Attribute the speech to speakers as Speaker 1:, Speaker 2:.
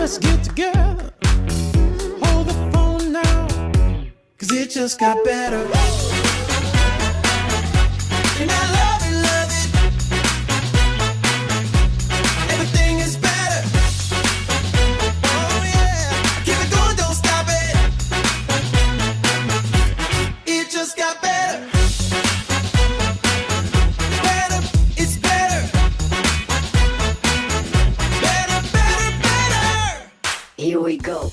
Speaker 1: let's get together. Hold the phone now, 'cause it just got better. And I love it, everything is better. Oh yeah, keep it going, don't stop it. It just got better. Better, it's better. Better, better, better.
Speaker 2: Here we go.